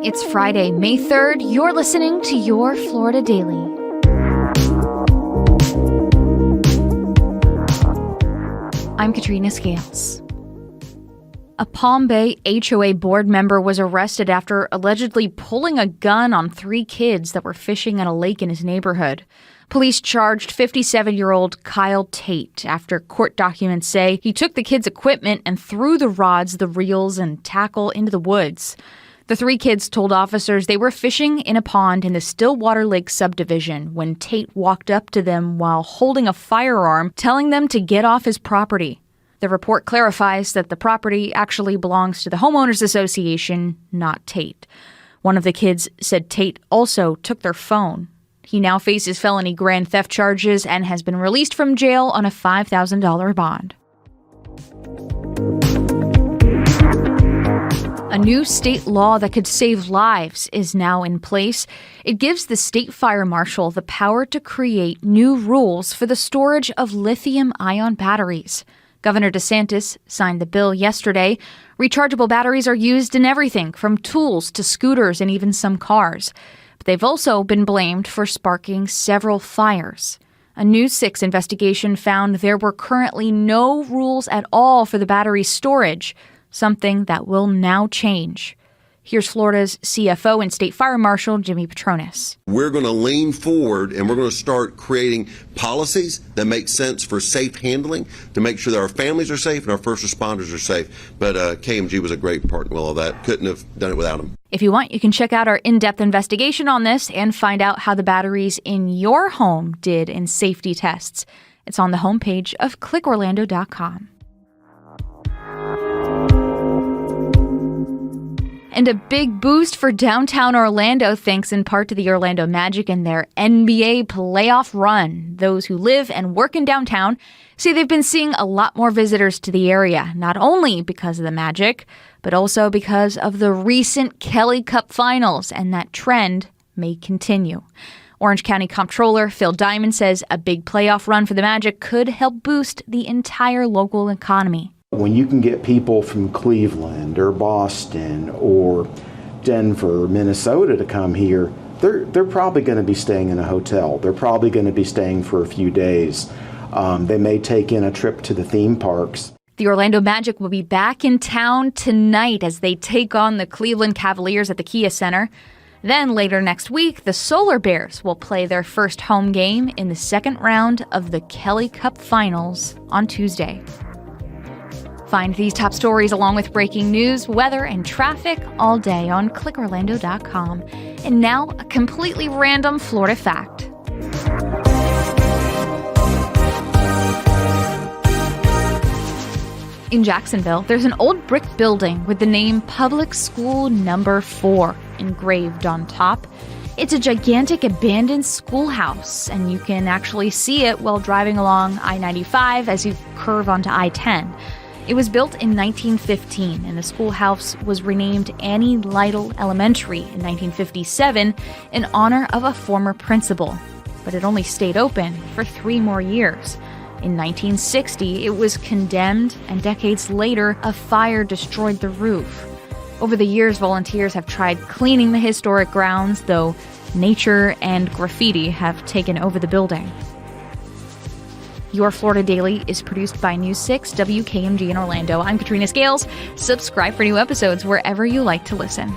It's Friday, May 3rd. You're listening to Your Florida Daily. I'm Katrina Scales. A Palm Bay HOA board member was arrested after allegedly pulling a gun on 3 kids that were fishing at a lake in his neighborhood. Police charged 57-year-old Kyle Tate after court documents say he took the kids' equipment and threw the rods, the reels, and tackle into the woods. The 3 kids told officers they were fishing in a pond in the Stillwater Lake subdivision when Tate walked up to them while holding a firearm, telling them to get off his property. The report clarifies that the property actually belongs to the Homeowners Association, not Tate. One of the kids said Tate also took their phone. He now faces felony grand theft charges and has been released from jail on a $5,000 bond. A new state law that could save lives is now in place. It gives the state fire marshal the power to create new rules for the storage of lithium-ion batteries. Governor DeSantis signed the bill yesterday. Rechargeable batteries are used in everything from tools to scooters and even some cars. But they've also been blamed for sparking several fires. A News 6 investigation found there were currently no rules at all for the battery storage, something that will now change. Here's Florida's CFO and State Fire Marshal Jimmy Petronas. We're going to lean forward and we're going to start creating policies that make sense for safe handling to make sure that our families are safe and our first responders are safe. But KMG was a great partner with all that. Couldn't have done it without them. If you want, you can check out our in-depth investigation on this and find out how the batteries in your home did in safety tests. It's on the homepage of clickorlando.com. And a big boost for downtown Orlando thanks in part to the Orlando Magic and their NBA playoff run. Those who live and work in downtown say they've been seeing a lot more visitors to the area, not only because of the Magic, but also because of the recent Kelly Cup finals, and that trend may continue. Orange County Comptroller Phil Diamond says a big playoff run for the Magic could help boost the entire local economy. When you can get people from Cleveland or Boston or Denver, Minnesota to come here, they're probably going to be staying in a hotel. They're probably going to be staying for a few days. They may take in a trip to the theme parks. The Orlando Magic will be back in town tonight as they take on the Cleveland Cavaliers at the Kia Center. Then later next week, the Solar Bears will play their first home game in the second round of the Kelly Cup Finals on Tuesday. Find these top stories along with breaking news, weather, and traffic all day on clickorlando.com. And now, a completely random Florida fact. In Jacksonville, there's an old brick building with the name Public School Number 4 engraved on top. It's a gigantic abandoned schoolhouse, and you can actually see it while driving along I-95 as you curve onto I-10. It was built in 1915, and the schoolhouse was renamed Annie Lytle Elementary in 1957 in honor of a former principal. But it only stayed open for 3 more years. In 1960, it was condemned, and decades later, a fire destroyed the roof. Over the years, volunteers have tried cleaning the historic grounds, though nature and graffiti have taken over the building. Your Florida Daily is produced by News 6 WKMG in Orlando. I'm Katrina Scales. Subscribe for new episodes wherever you like to listen.